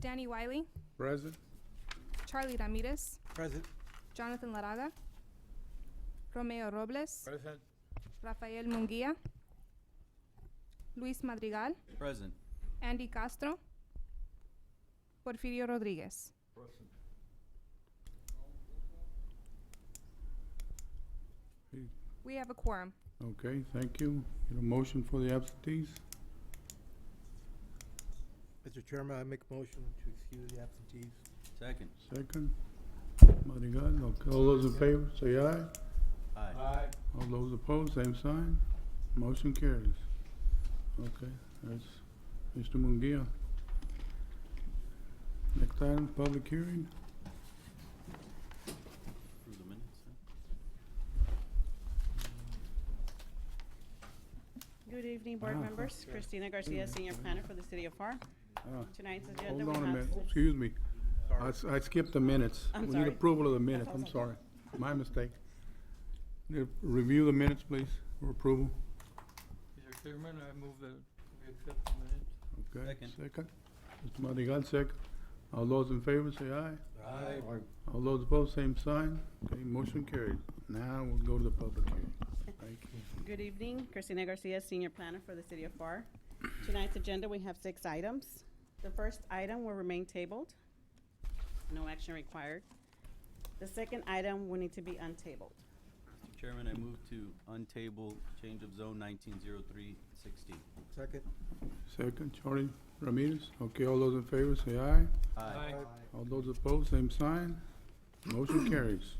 Danny Wiley, Present. Charlie Ramirez, Present. Jonathan Laraga, Romeo Robles, Present. Rafael Munguia, Luis Madrigal, Present. Andy Castro, Porfirio Rodriguez. Present. We have a quorum. Okay, thank you. Get a motion for the absentees? Mr. Chairman, I make a motion to excuse the absentees. Second. Second. Madrigal, okay, all those in favor, say aye. Aye. All those opposed, same sign. Motion carries. Okay, that's Mr. Munguia. Next item, public hearing. Approve the minutes, Good evening, board members. Christina Garcia, Senior Planner for the City of Pharr. Ah, Tonight's agenda, hold we on a minute, have... excuse me. I skipped the minutes. I'm We need sorry. approval of the minutes, I'm sorry. My mistake. Review the minutes, please, for approval. Mr. Chairman, I move that we accept the minutes. Okay, Second. second. Mr. Madrigal, second. All those in favor, say aye. Aye. All those opposed, same sign. Okay, motion carried. Now we'll go to the public hearing. Thank you. Good evening, Christina Garcia, Senior Planner for the City of Pharr. Tonight's agenda, we have 6 items. The first item will remain tabled. No action required. The second item will need to be untabled. Mr. Chairman, I move to untable change of zone 190360. Second. Second, Charlie Ramirez. Okay, all those in favor, say aye. Aye. All those opposed, same sign. Motion carries.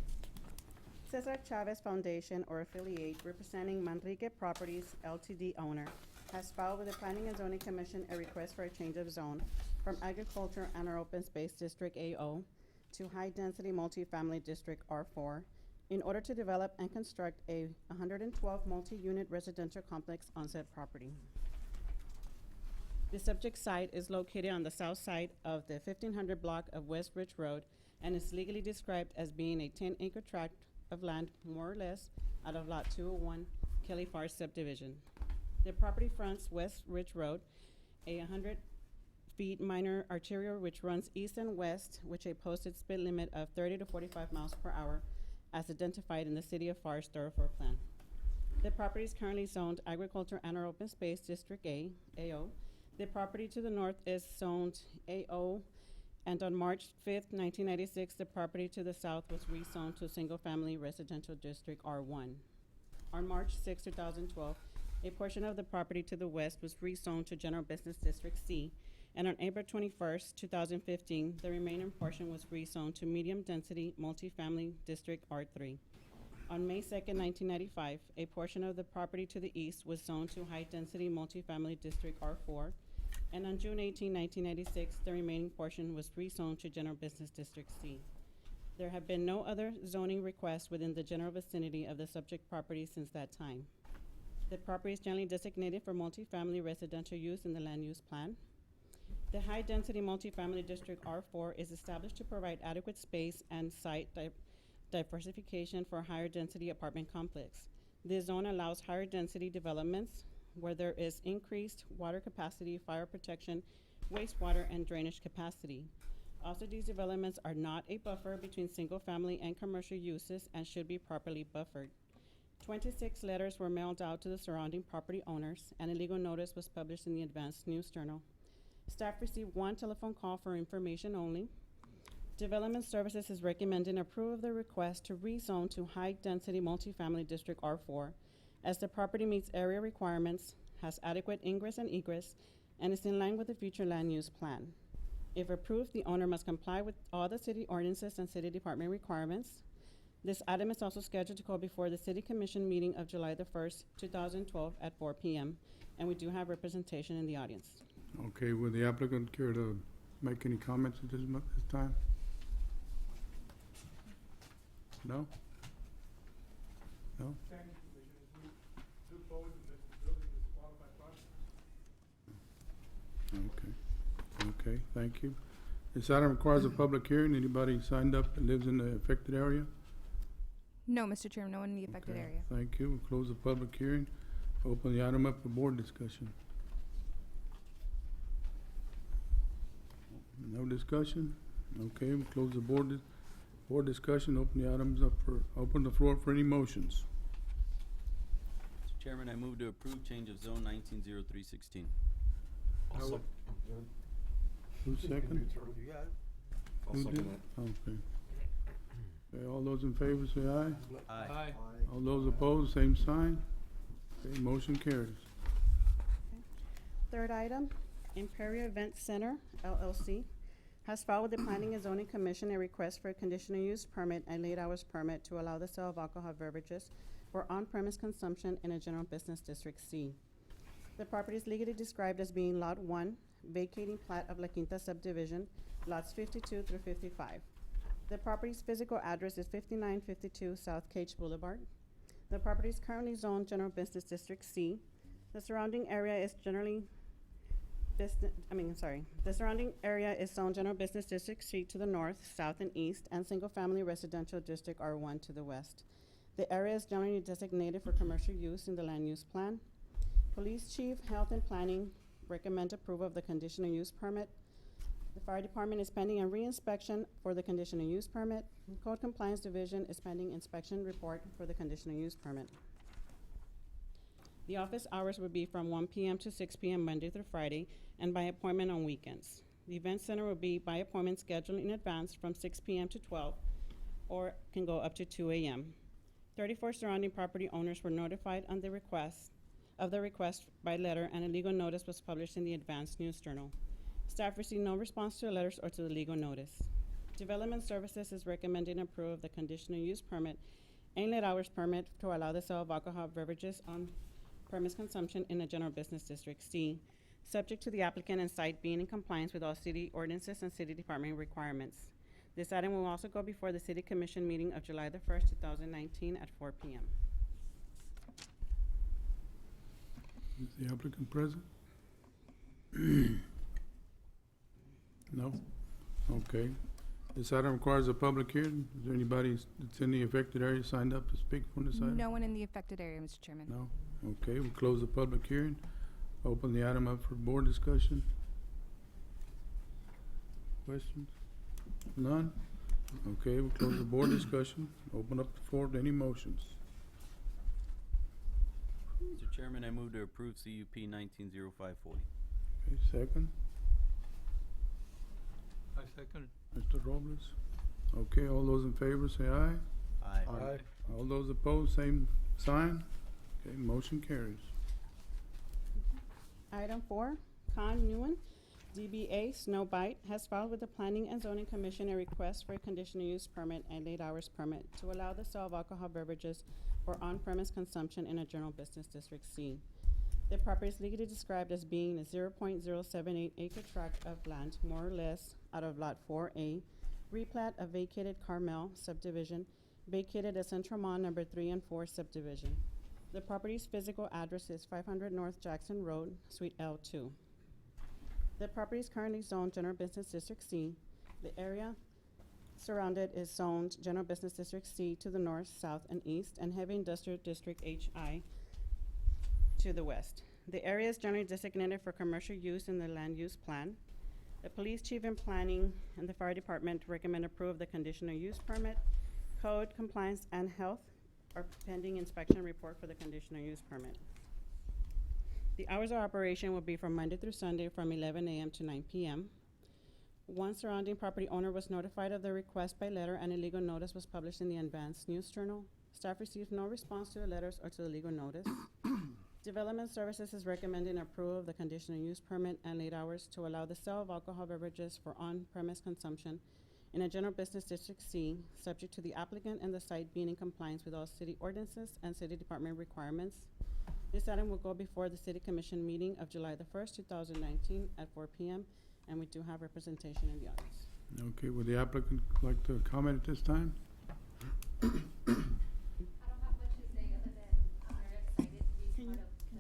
Cesar Chavez Foundation or affiliate representing Manrique Properties Ltd. owner has filed with the Planning and Zoning Commission a request for a change of zone from Agriculture and or Open Space District AO to High Density Multifamily District R4 in order to develop and construct a 112 multi-unit residential complex on said property. The subject site is located on the south side of the 1500 block of West Ridge Road and is legally described as being a 10-acre tract of land, more or less, out of Lot 201, Kelly Pharr subdivision. The property fronts West Ridge Road, a 100-feet minor arterial which runs east and west, which a posted speed limit of 30 to 45 miles per hour, as identified in the City of Pharr's thoroughfare plan. The property is currently zoned Agriculture and or Open Space District A, AO. The property to the north is zoned AO, and on March 5th, 1996, the property to the south was rezoned to single-family residential district R1. On March 6, 2012, a portion of the property to the west was rezoned to General Business District C, and on April 21st, 2015, the remaining portion was rezoned to medium-density multifamily district R3. On May 2nd, 1995, a portion of the property to the east was zoned to high-density multifamily district R4, and on June 18, 1996, the remaining portion was rezoned to General Business District C. There have been no other zoning requests within the general vicinity of the subject property since that time. The property is generally designated for multifamily residential use in the land use plan. The high-density multifamily district R4 is established to provide adequate space and site diversification for a higher density apartment complex. This zone allows higher density developments where there is increased water capacity, fire protection, wastewater, and drainage capacity. Also, these developments are not a buffer between single-family and commercial uses and should be properly buffered. 26 letters were mailed out to the surrounding property owners, and a legal notice was published in the Advanced News Journal. Staff received 1 telephone call for information only. Development Services is recommending approval of the request to rezone to high-density multifamily district R4, as the property meets area requirements, has adequate ingress and egress, and is in line with the future land use plan. If approved, the owner must comply with all the city ordinances and city department requirements. This item is also scheduled to go before the City Commission meeting of July the 1st, 2012 at 4 p.m., and we do have representation in the audience. Okay, would the applicant care to make any comments at this time? No? No? Okay, thank you. This item requires a public hearing. Anybody signed up that lives in the affected area? No, Mr. Chairman, no one in the affected Okay, area. thank you. We'll close the public hearing. Open the item up for board discussion. No discussion? Okay, we close the board discussion, open the items up for, open the floor for any motions. Mr. Chairman, I move to approve change of zone 190316. Who's second? You got it? Who did? Okay. Okay, all those in favor say aye. Aye. All those opposed, same sign. Okay, motion carries. Third item, Imperial Event Center LLC has filed with the Planning and Zoning Commission a request for a conditional use permit and late hours permit to allow the sale of alcohol beverages for on-premise consumption in a general business district C. The property is legally described as being Lot 1, vacating plat of La Quinta subdivision, lots 52 through 55. The property's physical address is 5952 South Cage Boulevard. The property is currently zoned General Business District C. The surrounding area is the surrounding area is zoned General Business District C to the north, south, and east, and Single-Family Residential District R1 to the west. The area is generally designated for commercial use in the land use plan. Police Chief, Health and Planning recommend approval of the conditional use permit. The Fire Department is pending a re-inspection for the conditional use permit. Code Compliance Division is pending inspection report for the conditional use permit. The office hours would be from 1 p.m. to 6 p.m. Monday through Friday, and by appointment on weekends. The event center will be by appointment scheduled in advance from 6 p.m. to 12, or can go up to 2 a.m. 34 surrounding property owners were notified on the request by letter, and a legal notice was published in the Advance News Journal. Staff received no response to the letters or to the legal notice. Development Services is recommending approval of the conditional use permit and late hours permit to allow the sale of alcohol beverages on premise consumption in a general business district C, subject to the applicant and site being in compliance with all city ordinances and city department requirements. This item will also go before the City Commission meeting of July the 1st, 2019 at 4 p.m. Is the applicant present? No? Okay. This item requires a public hearing. Is there anybody that's in the affected area signed up to speak on this item? No one in the affected area, Mr. Chairman. No? Okay, we'll close the public hearing. Open the item up for board discussion. Questions? None? Okay, we'll close the board discussion. Open up the floor to any motions. Mr. Chairman, I move to approve CUP 190540. Okay, second. I second. Mr. Robles. Okay, all those in favor say aye. Aye. All those opposed, same sign. Okay, motion carries. Item 4, Con Nguyen, DBA Snow Bite, has filed with the Planning and Zoning Commission a request for a conditional use permit and late hours permit to allow the sale of alcohol beverages for on-premise consumption in a general business district C. The property is legally described as being a 0.078 acre tract of land, more or less, out of Lot 4A, replat of vacated Carmel subdivision, vacated as Central Mall number 3 and 4 subdivision. The property's physical address is 500 North Jackson Road, Suite L2. The property is currently zoned General Business District C. The area surrounded is zoned General Business District C to the north, south, and east, and Heavy Industrial District HI to the west. The area is generally designated for commercial use in the land use plan. The Police Chief and Planning and the Fire Department recommend approval of the conditional use permit. Code Compliance and Health are pending inspection report for the conditional use permit. The hours of operation will be from Monday through Sunday from 11 a.m. to 9 p.m. One surrounding property owner was notified of the request by letter, and a legal notice was published in the Advance News Journal. Staff received no response to the letters or to the legal notice. Development Services is recommending approval of the conditional use permit and late hours to allow the sale of alcohol beverages for on-premise consumption in a general business district C, subject to the applicant and the site being in compliance with all city ordinances and city department requirements. This item will go before the City Commission meeting of July the 1st, 2019 at 4 p.m., and we do have representation in the audience. Okay, would the applicant like to comment at this time? I don't have much to say other than I'm very excited to be part of the.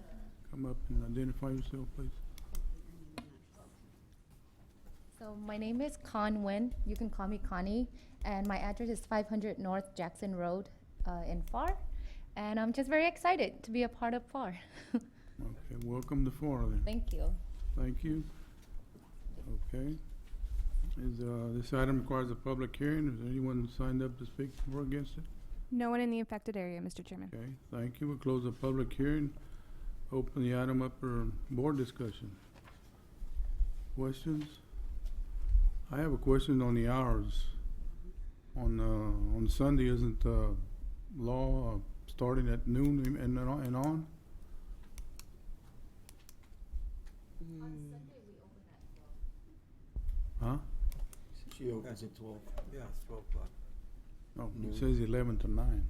Come up and identify yourself, please. So my name is Con Nguyen. You can call me Connie, and my address is 500 North Jackson Road in Pharr, and I'm just very excited to be a part of Pharr. Okay, welcome to Pharr then. Thank you. Thank you. Okay. This item requires a public hearing. Is there anyone signed up to speak for or against it? No one in the affected area, Mr. Chairman. Okay, thank you. We'll close the public hearing. Open the item up for board discussion. Questions? I have a question on the hours. On Sunday, isn't law starting at noon and on? Huh? She opens at 12. Yeah, it's 12 o'clock. No, Noon. it says 11 to 9.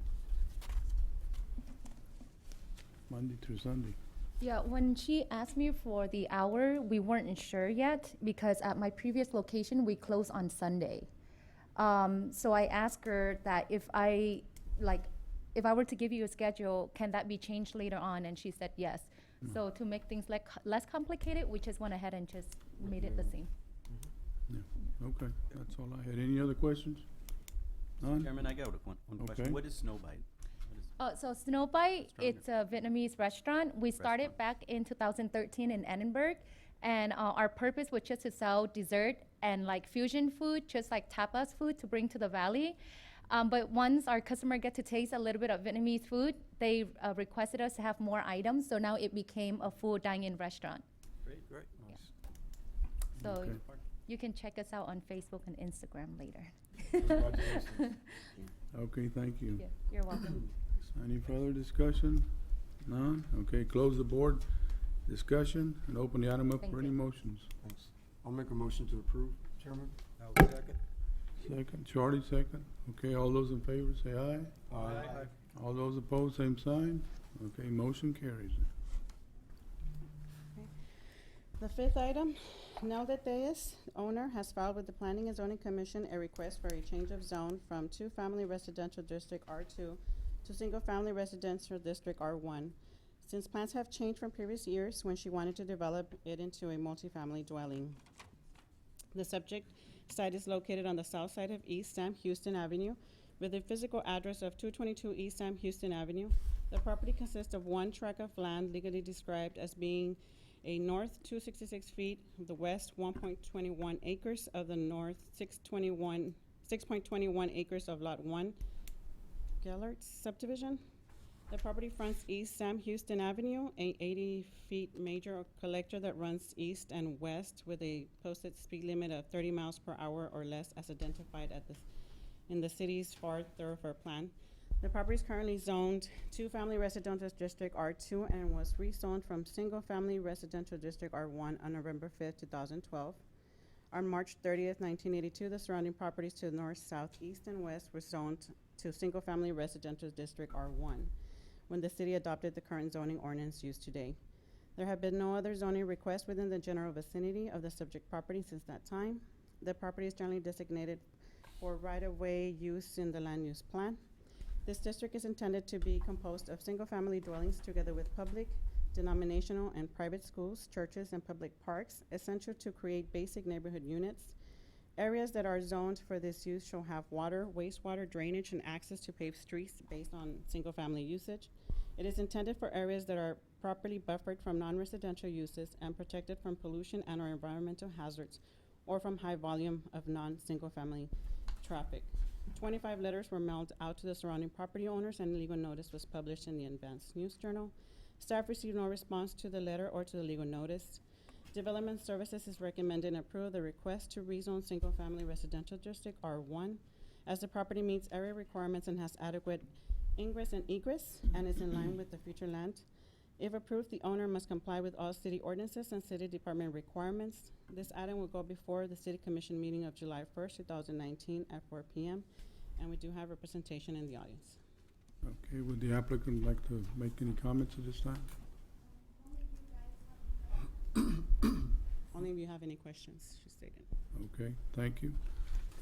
Monday through Sunday. Yeah, when she asked me for the hour, we weren't sure yet because at my previous location, we close on Sunday. So I asked her that if I were to give you a schedule, can that be changed later on? And she said yes. So to make things less complicated, we just went ahead and just made it the same. Okay, that's all I had. Any other questions? None? Chairman, I got one question. Okay. What is Snowbite? So Snowbite, Restaurant. it's a Vietnamese restaurant. We started Restaurant. back in 2013 in Edinburgh. And our purpose was just to sell dessert and like fusion food, just like tapas food to bring to the valley. But once our customer get to taste a little bit of Vietnamese food, they requested us to have more items. So now it became a full dine-in restaurant. Great. Great. So Okay. you can check us out on Facebook and Instagram later. Congratulations. Okay, thank you. Yeah, you're welcome. Any further discussion? None? Okay, close the board discussion and open the item up Thank for any you. motions. Thanks. I'll make a motion to approve, Chairman. I'll second. Second, Charlie second. Okay, all those in favor say aye. Aye. All those opposed, same sign. Okay, motion carries. The fifth item, now that Deus, owner, has filed with the Planning and Zoning Commission a request for a change of zone from two-family residential district R2 to single-family residential district R1. Since plans have changed from previous years when she wanted to develop it into a multifamily dwelling. The subject site is located on the south side of East Sam Houston Avenue with a physical address of 222 East Sam Houston Avenue. The property consists of one tract of land legally described as being a north 266 feet, the west 1.21 acres of the north 6.21 acres of Lot 1, Gellert subdivision. The property fronts East Sam Houston Avenue, a 80 feet major collector that runs east and west with a posted speed limit of 30 miles per hour or less as identified in the city's Pharr thoroughfare plan. The property is currently zoned two-family residential district R2 and was rezoned from single-family residential district R1 on November 5th, 2012. On March 30th, 1982, the surrounding properties to the north, south, east, and west were zoned to single-family residential district R1 when the city adopted the current zoning ordinance used today. There have been no other zoning requests within the general vicinity of the subject property since that time. The property is generally designated for right-of-way use in the land use plan. This district is intended to be composed of single-family dwellings together with public, denominational, and private schools, churches, and public parks, essential to create basic neighborhood units. Areas that are zoned for this use shall have water, wastewater, drainage, and access to paved streets based on single-family usage. It is intended for areas that are properly buffered from non-residential uses and protected from pollution and/or environmental hazards or from high volume of non-single-family traffic. 25 letters were mailed out to the surrounding property owners and a legal notice was published in the Advance News Journal. Staff received no response to the letter or to the legal notice. Development Services is recommending approval of the request to rezone single-family residential district R1 as the property meets area requirements and has adequate ingress and egress and is in line with the future land. If approved, the owner must comply with all city ordinances and city department requirements. This item will go before the City Commission meeting of July 1st, 2019 at 4 p.m. And we do have representation in the audience. Okay, would the applicant like to make any comments at this time? Only if you have any questions, she stated. Okay, thank you.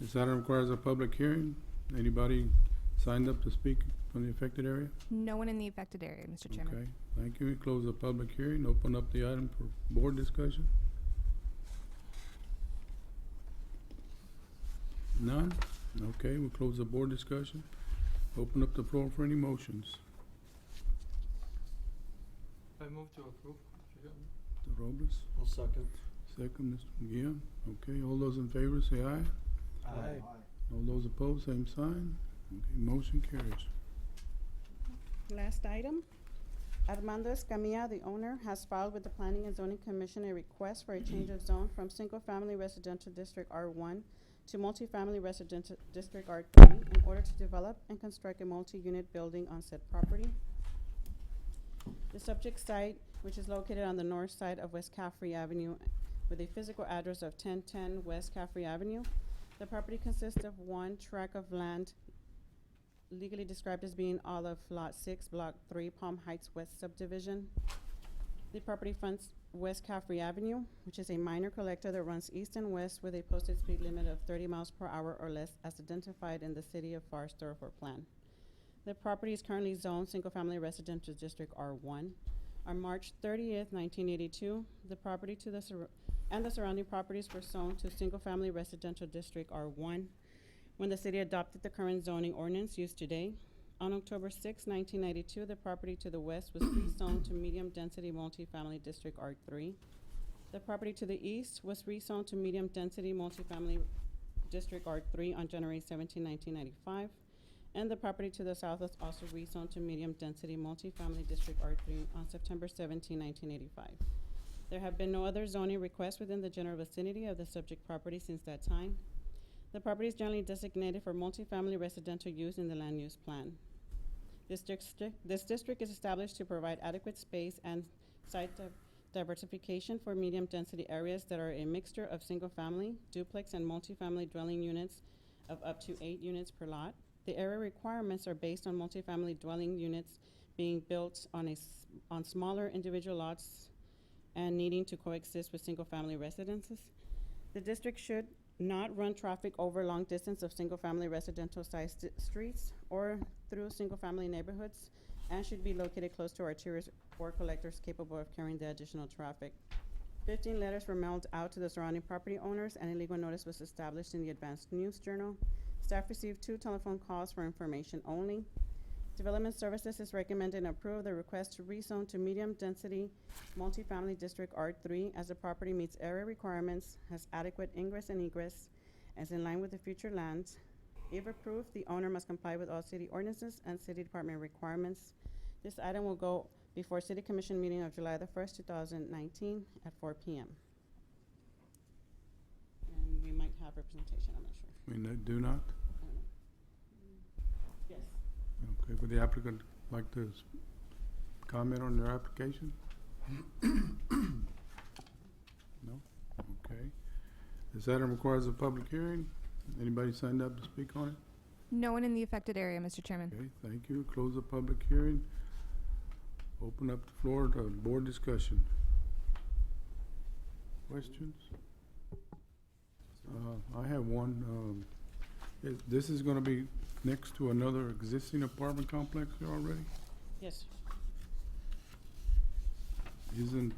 This item requires a public hearing. Anybody signed up to speak from the affected area? No one in the affected area, Mr. Chairman. Okay, thank you. We close the public hearing, open up the item for board discussion. None? Okay, we'll close the board discussion. Open up the floor for any motions. I move to approve, Mr. Chairman. The Robles, I'll second. Second, Mr. McGee. Okay, all those in favor say aye. Aye. All those opposed, same sign. Okay, motion carries. Last item. Armando Escamilla, the owner, has filed with the Planning and Zoning Commission a request for a change of zone from single-family residential district R1 to multifamily residential district R3 in order to develop and construct a multi-unit building on said property. The subject site, which is located on the north side of West Caffrey Avenue with a physical address of 1010 West Caffrey Avenue. The property consists of one tract of land legally described as being all of Lot 6, Block 3, Palm Heights West Subdivision. The property fronts West Caffrey Avenue, which is a minor collector that runs east and west with a posted speed limit of 30 miles per hour or less as identified in the City of Pharr Thoroughfare Plan. The property is currently zoned single-family residential district R1. On March 30th, 1982, the property to the and the surrounding properties were zoned to single-family residential district R1 when the city adopted the current zoning ordinance used today. On October 6, 1992, the property to the west was rezoned to medium-density multifamily district R3. The property to the east was rezoned to medium-density multifamily district R3 on January 17, 1995. And the property to the south was also rezoned to medium-density multifamily district R3 on September 17, 1985. There have been no other zoning requests within the general vicinity of the subject property since that time. The property is generally designated for multifamily residential use in the land use plan. This district is established to provide adequate space and site diversification for medium-density areas that are a mixture of single-family, duplex, and multifamily dwelling units of up to 8 units per lot. The area requirements are based on multifamily dwelling units being built on smaller individual lots and needing to coexist with single-family residences. The district should not run traffic over long distance of single-family residential-sized streets or through single-family neighborhoods, and should be located close to arterials or collectors capable of carrying the additional traffic. 15 letters were mailed out to the surrounding property owners, and a legal notice was established in the Advanced News Journal. Staff received 2 telephone calls for information only. Development Services is recommended and approve the request to rezone to medium-density multifamily district R3 as the property meets area requirements, has adequate ingress and egress, and is in line with the future lands. If approved, the owner must comply with all city ordinances and city department requirements. This item will go before City Commission meeting of July the 1st, 2019 at 4 p.m. And we might have representation, I'm not sure. We do not? I don't know. Yes. Okay, would the applicant like to comment on their application? No? Okay. This item requires a public hearing. Anybody signed up to speak on it? No one in the affected area, Mr. Chairman. Okay, thank you. Close the public hearing. Open up the floor to board discussion. Questions? I have one. This is gonna be next to another existing apartment complex here already? Yes. Isn't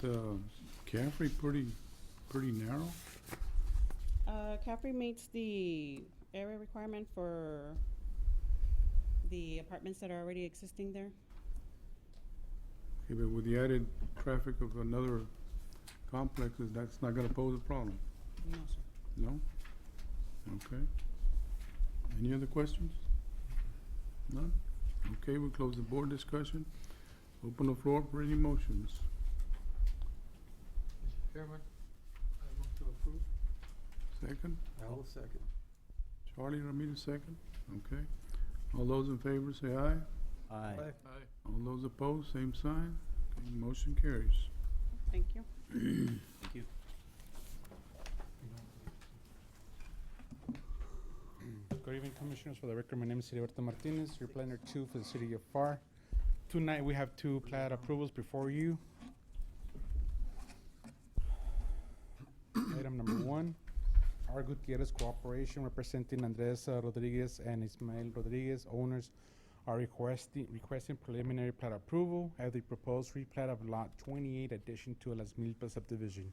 Caffrey pretty narrow? Caffrey meets the area requirement for the apartments that are already existing there. Okay, but with the added traffic of another complex, that's not gonna pose a problem? No, sir. No? Okay. Any other questions? None? Okay, we'll close the board discussion. Open the floor for any motions. Mr. Chairman, I move to approve. Second? I will second. Charlie, Ramirez, second? Okay. All those in favor say aye. Aye. Aye. All those opposed, same sign. Okay, motion carries. Thank you. Thank you. Good evening, Commissioners. For the record, my name is Heriberto Martinez, your planner 2 for the City of Pharr. Tonight, we have 2 plat approvals before you. Item number 1, R. Gutierrez Corporation representing Andres Rodriguez and Ismael Rodriguez, owners, are requesting preliminary plat approval of the proposed replat of Lot 28 addition to Las Milpas subdivision.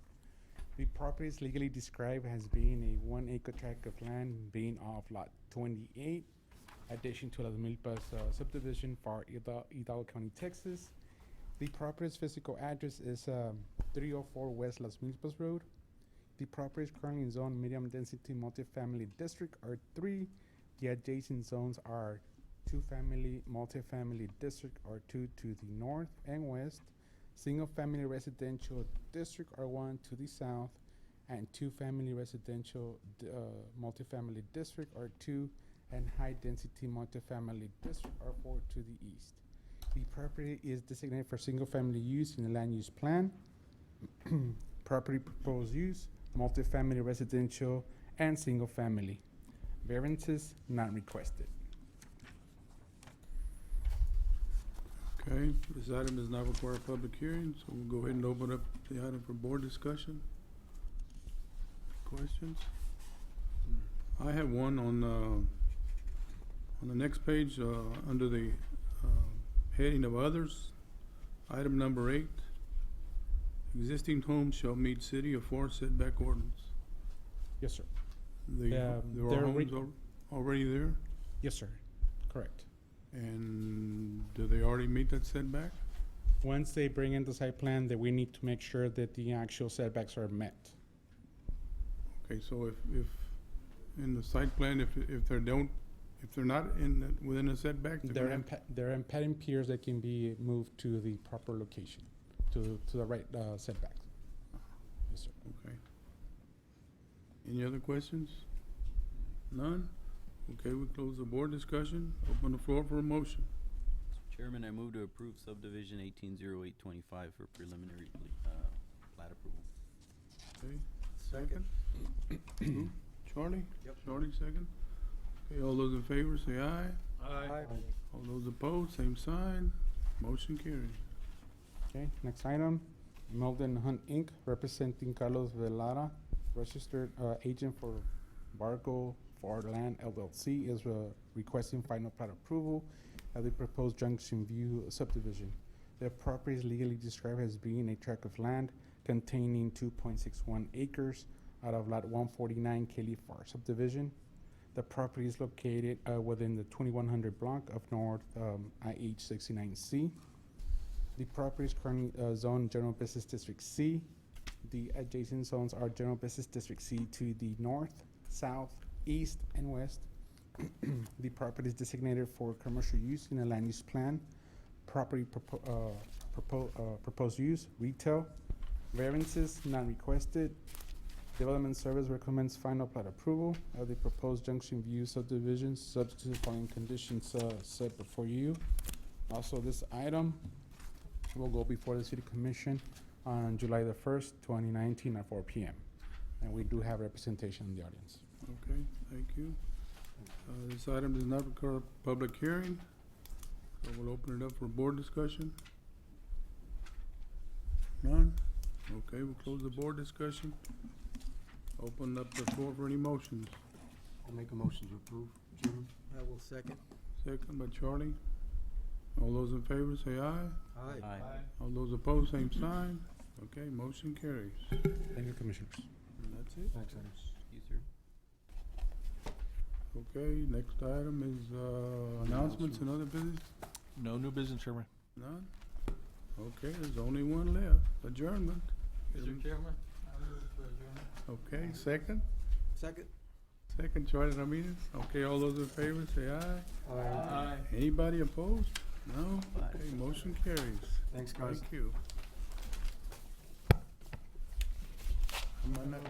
The property is legally described as being a 1-acre tract of land being off Lot 28, addition to Las Milpas subdivision, Pharr, Hidalgo County, Texas. The property's physical address is 304 West Las Milpas Road. The property is currently in zone medium density multifamily district R3. The adjacent zones are two-family multifamily district R2 to the north and west, single-family residential district R1 to the south, and two-family residential multifamily district R2 and high-density multifamily district R4 to the east. The property is designated for single-family use in the land use plan. Property proposed use, multifamily residential and single-family. Variances not requested. Okay, this item does not require a public hearing, so we'll go ahead and open up the item for board discussion. Questions? I have one on the next page, under the heading of others, item number 8. Existing homes shall meet city of Pharr setback ordinance. Yes, sir. There they're are homes already there, Yes, sir. Correct. and do they already meet that setback? Once they bring in the site plan, that we need to make sure that the actual setbacks are met. Okay, so if in the site plan, if they're not within a setback, They're impeding piers that can be moved to the proper location, to the right setbacks. Yes, sir. Okay. Any other questions? None? Okay, we close the board discussion. Open the floor for a motion. Mr. Chairman, I move to approve subdivision 180825 for preliminary plat approval. Okay, second? Who? Charlie? Yep. Charlie, second? Okay, all those in favor say aye. Aye. All those opposed, same sign. Motion carries. Okay, next item, Melden Hunt Inc., representing Carlos Velara, registered agent for Barco for Land LLC, is requesting final plat approval of the proposed Junction View subdivision. The property is legally described as being a tract of land containing 2.61 acres out of lot 149 Kelly Pharr subdivision. The property is located within the 2100 block of North IH 69C. The property is currently zoned General Business District C. The adjacent zones are General Business District C to the north, south, east, and west. The property is designated for commercial use in a land use plan. Property proposed use, retail. Variances not requested. Development Service recommends final plat approval of the proposed Junction View subdivision, subject to the following conditions set before you. Also, this item will go before the City Commission on July the 1st, 2019 at 4 p.m. And we do have representation in the audience. Okay, thank you. This item does not require a public hearing, so we'll open it up for board discussion. None? Okay, we'll close the board discussion. Open up the floor for any motions. I'll make a motion to approve, Chairman. I will second. Second by Charlie. All those in favor say aye. Aye. All those opposed, same sign. Okay, motion carries. Thank you, Commissioners. And that's it. Thanks, Adam. You, sir. Okay, next item is announcements and other business. No new business, Chairman. None? Okay, there's only one left, adjournment. Mr. Chairman, I move to adjourn. Okay, second? Second? Second, Charlie Ramirez. Okay, all those in favor say aye. Aye. Anybody opposed? No? Okay, motion carries. Thanks, guys. Thank you. I might not-